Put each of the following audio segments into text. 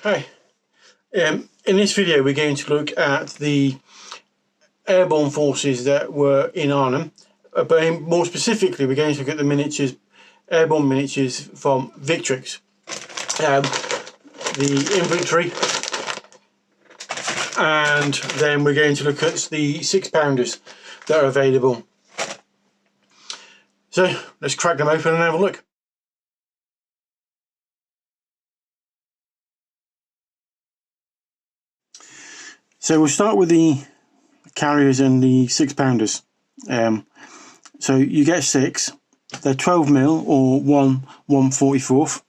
Hi. In this video we're going to look at the airborne forces that were in Arnhem, but more specifically we're going to look at the miniatures, airborne miniatures from Victrix, the infantry, and then we're going to look at the 6-pounders that are available. So let's crack them open and have a look. So we'll start with the carriers and the 6-pounders. So you get 6. They're 12mm or 1/144.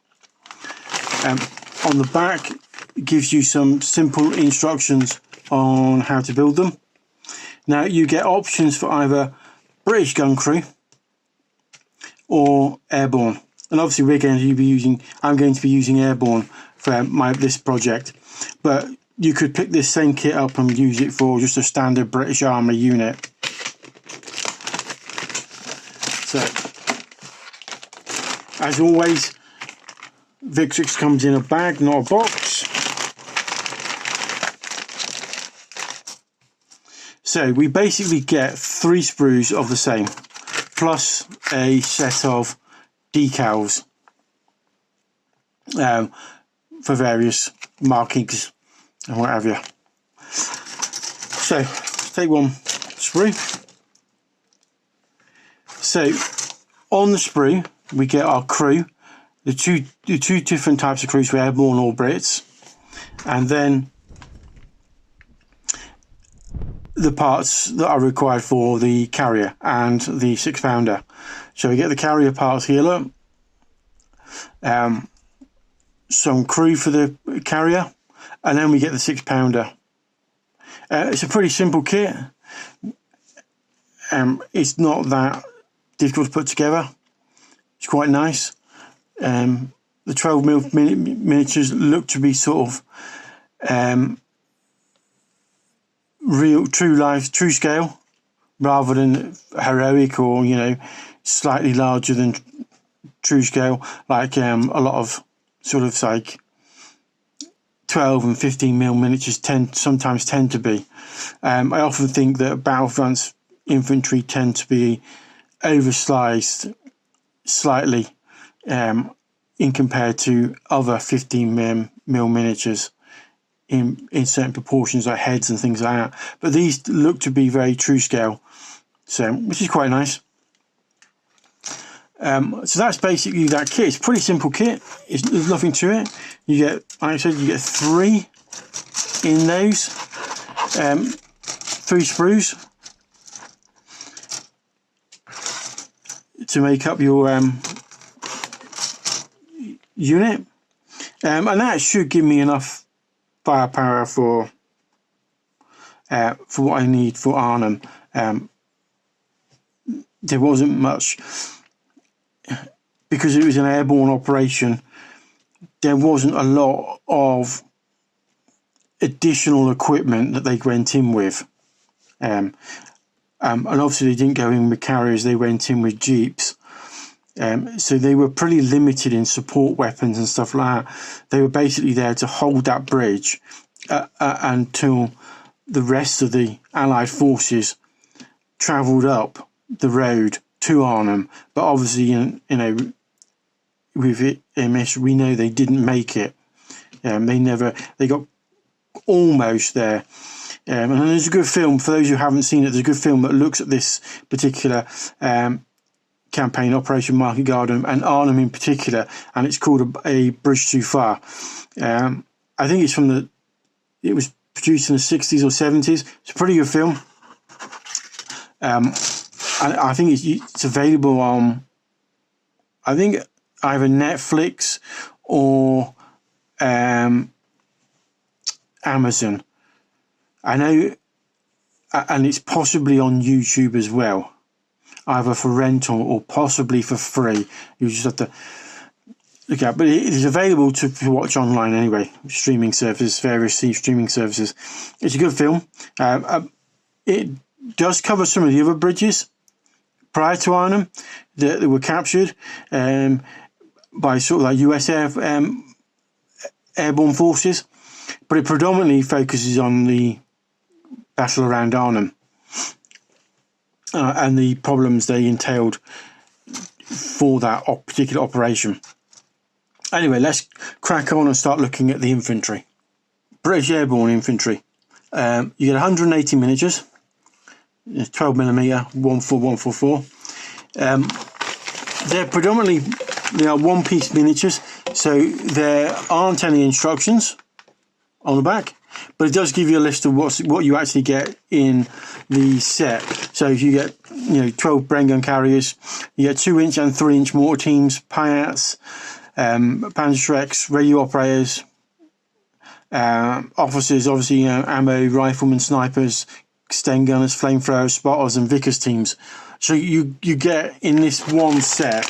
On the back it gives you some simple instructions on how to build them. Now you get options for either British gun crew or airborne, and obviously I'm going to be using airborne for this project, but you could pick this same kit up and use it for just a standard British Army unit. So, as always, Victrix comes in a bag, not a box. So we basically get 3 sprues of the same, plus a set of decals for various markings and what have you. So let's take one sprue. So on the sprue we get our crew, the two different types of crews, for airborne or Brits, and then the parts that are required for the carrier and the 6-pounder. So we get the carrier parts here, look, some crew for the carrier, and then we get the 6-pounder. It's a pretty simple kit. It's not that difficult to put together. It's quite nice. The 12mm miniatures look to be sort of real, true scale, rather than heroic or, you know, slightly larger than true scale, like a lot of sort of like 12 and 15mm miniatures sometimes tend to be. I often think that Battlefront's infantry tend to be oversized slightly in compared to other 15mm miniatures in certain proportions, like heads and things like that. But these look to be very true scale, so which is quite nice. So that's basically that kit. It's a pretty simple kit. There's nothing to it. You get, like I said, you get 3 in those, 3 sprues to make up your unit, and that should give me enough firepower for what I need for Arnhem. There wasn't much, because it was an airborne operation. There wasn't a lot of additional equipment that they went in with, and obviously they didn't go in with carriers, they went in with jeeps. So they were pretty limited in support weapons and stuff like that. They were basically there to hold that bridge until the rest of the Allied forces travelled up the road to Arnhem. But obviously, you know, with it, we know they didn't make it. They got almost there. And there's a good film, for those who haven't seen it, there's a good film that looks at this particular campaign, Operation Market Garden, and Arnhem in particular, and it's called a Bridge Too Far. I think it was produced in the 60s or 70s. It's a pretty good film. And I think it's available on, I think, either Netflix or Amazon. I know, and it's possibly on YouTube as well, either for rental or possibly for free. You just have to look at, but it is available to watch online anyway. Streaming services, various streaming services. It's a good film. It does cover some of the other bridges prior to Arnhem that were captured by sort of like US airborne forces, but it predominantly focuses on the battle around Arnhem and the problems they entailed for that particular operation. Anyway, let's crack on and start looking at the infantry. British Airborne Infantry. You get 180 miniatures, 12mm, 144. They are one-piece miniatures, so there aren't any instructions on the back, but it does give you a list of what you actually get in the set. So you get 12 Bren gun carriers, you get 2-inch and 3-inch mortar teams, Piats, Panzerschrecks, radio operators, officers, obviously ammo, riflemen, snipers, Sten gunners, flamethrowers, spotters, and Vickers teams. So you get in this one set,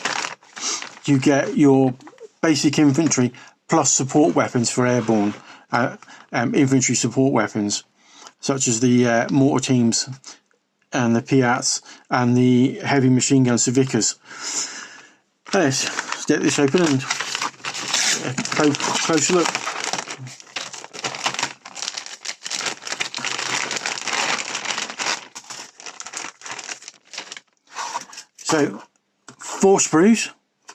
you get your basic infantry plus support weapons for airborne infantry support weapons, such as the mortar teams and the Piats and the heavy machine guns, the Vickers. Let's get this open and closer look. So 4 sprues,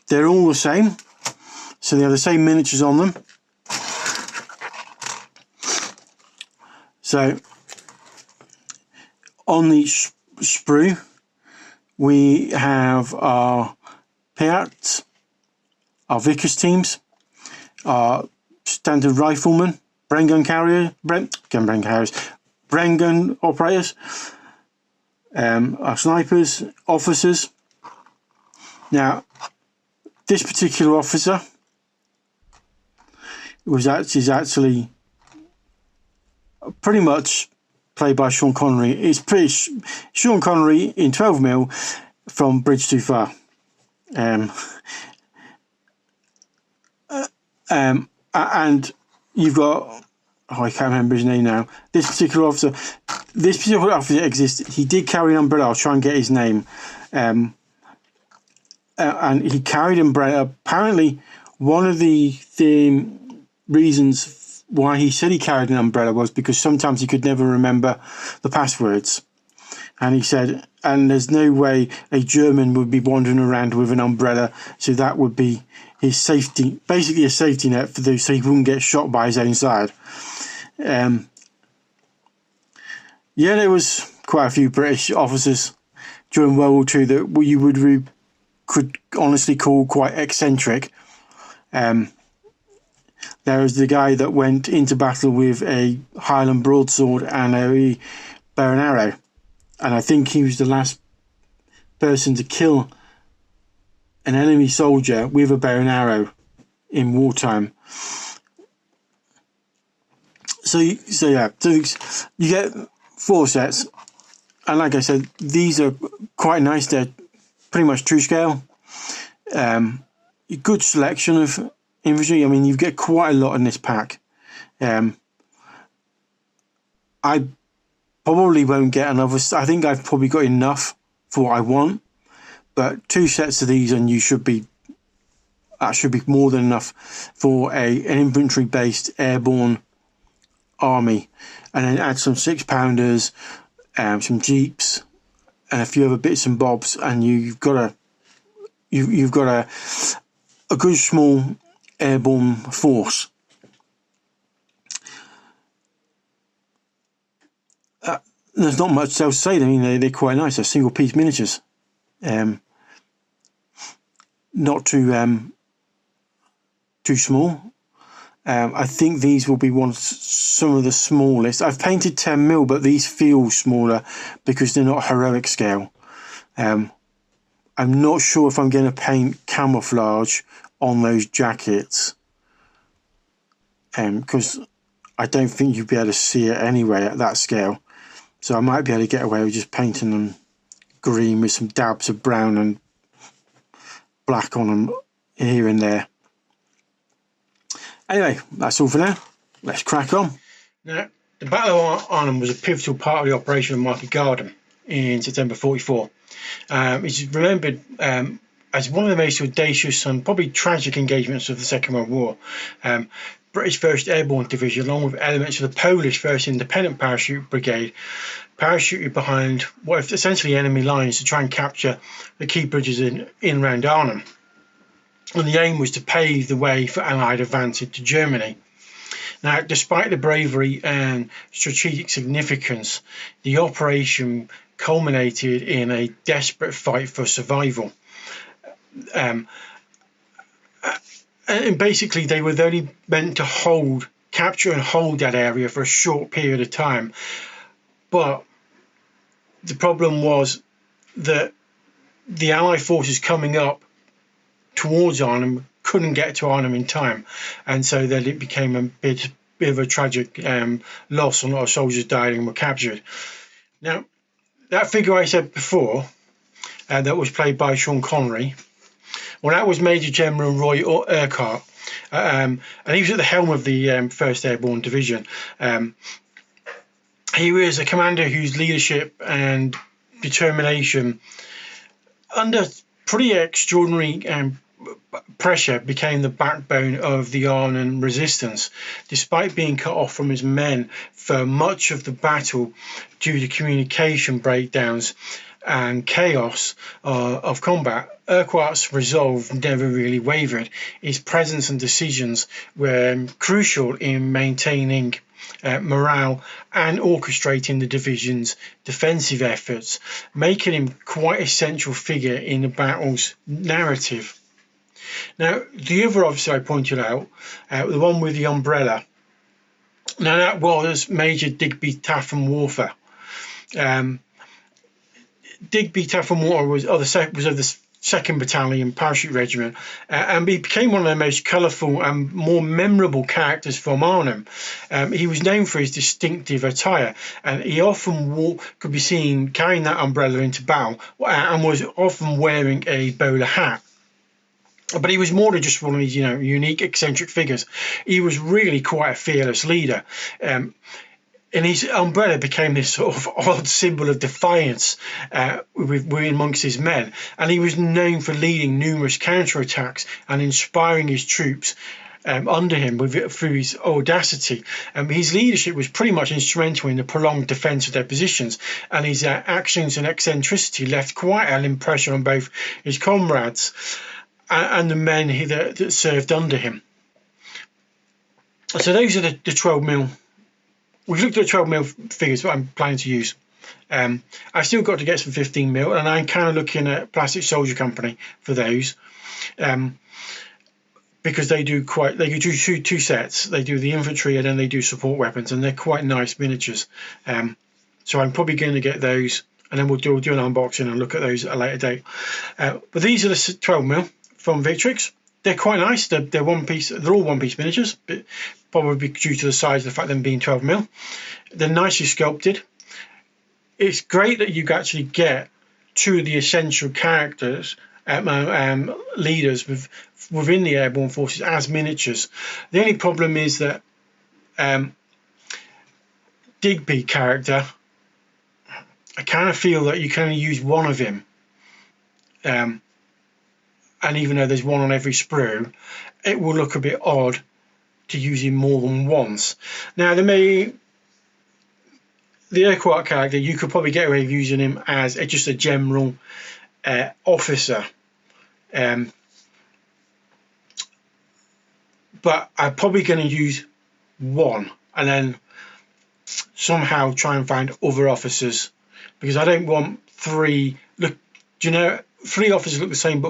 they're all the same, so they have the same miniatures on them. So on the sprue we have our Piats, our Vickers teams, our standard riflemen, Bren gun operators, our snipers, officers. Now, this particular officer is actually pretty much played by Sean Connery. It's pretty Sean Connery in 12mm from Bridge Too Far. And you've got, I can't remember his name now. This particular officer exists. He did carry an umbrella. I'll try and get his name. And he carried an umbrella. Apparently, one of the reasons why he said he carried an umbrella was because sometimes he could never remember the passwords. And he said, and there's no way a German would be wandering around with an umbrella, so that would be his safety, basically a safety net for those, so he wouldn't get shot by his own side. Yeah, there was quite a few British officers during World War II that you could honestly call quite eccentric. There was the guy that went into battle with a Highland broadsword and a bow and arrow, and I think he was the last person to kill an enemy soldier with a bow and arrow in wartime. So you get 4 sets, and like I said, these are quite nice. They're pretty much true scale. A good selection of infantry. I mean, you get quite a lot in this pack. I probably won't get another. I think I've probably got enough for what I want, but 2 sets of these and that should be more than enough for an infantry based airborne army. And then add some 6-pounders, some jeeps, and a few other bits and bobs, and you've got a good small airborne force. There's not much else to say. I mean, they're quite nice. They're single piece miniatures, not too small. I think these will be some of the smallest. I've painted 10mm, but these feel smaller because they're not heroic scale. I'm not sure if I'm going to paint camouflage on those jackets, because I don't think you'd be able to see it anyway at that scale. So I might be able to get away with just painting them green with some dabs of brown and black on them here and there. Anyway, that's all for now. Let's crack on. Now, the Battle of Arnhem was a pivotal part of the operation of Market Garden in September 1944. It's remembered as one of the most audacious and probably tragic engagements of the Second World War. British 1st Airborne Division, along with elements of the Polish 1st Independent Parachute Brigade, parachuted behind what are essentially enemy lines to try and capture the key bridges in and around Arnhem. And the aim was to pave the way for Allied advance into Germany. Now, despite the bravery and strategic significance, the operation culminated in a desperate fight for survival. And basically, they were only meant to capture and hold that area for a short period of time. But the problem was that the Allied forces coming up towards Arnhem couldn't get to Arnhem in time, and so then it became a bit of a tragic loss. A lot of soldiers died and were captured. Now, that figure I said before, that was played by Sean Connery, well, that was Major General Roy Urquhart, and he was at the helm of the 1st Airborne Division. He was a commander whose leadership and determination under pretty extraordinary pressure became the backbone of the Arnhem resistance. Despite being cut off from his men for much of the battle due to communication breakdowns and chaos of combat, Urquhart's resolve never really wavered. His presence and decisions were crucial in maintaining morale and orchestrating the division's defensive efforts, making him quite a central figure in the battle's narrative. Now, the other officer I pointed out, the one with the umbrella, now that was Major Digby Tatham-Warter. Digby Tatham-Warter was of the 2nd Battalion Parachute Regiment, and he became one of the most colourful and more memorable characters from Arnhem. He was known for his distinctive attire, and he often could be seen carrying that umbrella into battle, and was often wearing a bowler hat. But he was more than just one of these, unique, eccentric figures. He was really quite a fearless leader. And his umbrella became this sort of odd symbol of defiance amongst his men. And he was known for leading numerous counterattacks and inspiring his troops under him through his audacity. His leadership was pretty much instrumental in the prolonged defence of their positions, and his actions and eccentricity left quite an impression on both his comrades and the men that served under him. So those are the 12mm. We've looked at the 12mm figures that I'm planning to use. I've still got to get some 15mm, and I'm kind of looking at Plastic Soldier Company for those, because they do two sets. They do the infantry and then they do support weapons, and they're quite nice miniatures. So I'm probably going to get those, and then we'll do an unboxing and look at those at a later date. But these are the 12mm from Victrix. They're quite nice. They're one piece. They're all one piece miniatures, but probably due to the size of the fact of them being 12mm. They're nicely sculpted. It's great that you actually get two of the essential characters, leaders within the airborne forces as miniatures. The only problem is that Digby character, I kind of feel that you can only use one of him. And even though there's one on every sprue, it will look a bit odd to use him more than once. Now, the Urquhart character, you could probably get away with using him as just a general officer. But I'm probably going to use one and then somehow try and find other officers, because I don't want three. Look, three officers look the same,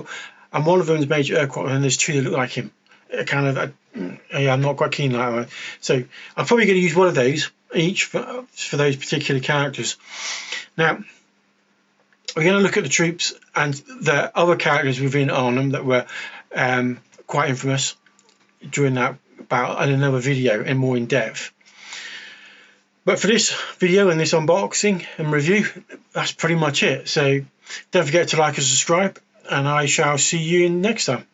and one of them is Major Urquhart, and there's two that look like him. I'm not quite keen on that one. So I'm probably going to use one of those each for those particular characters. Now, we're going to look at the troops and the other characters within Arnhem that were quite infamous during that battle, in another video and more in depth. But for this video and this unboxing and review, that's pretty much it. So don't forget to like and subscribe, and I shall see you next time.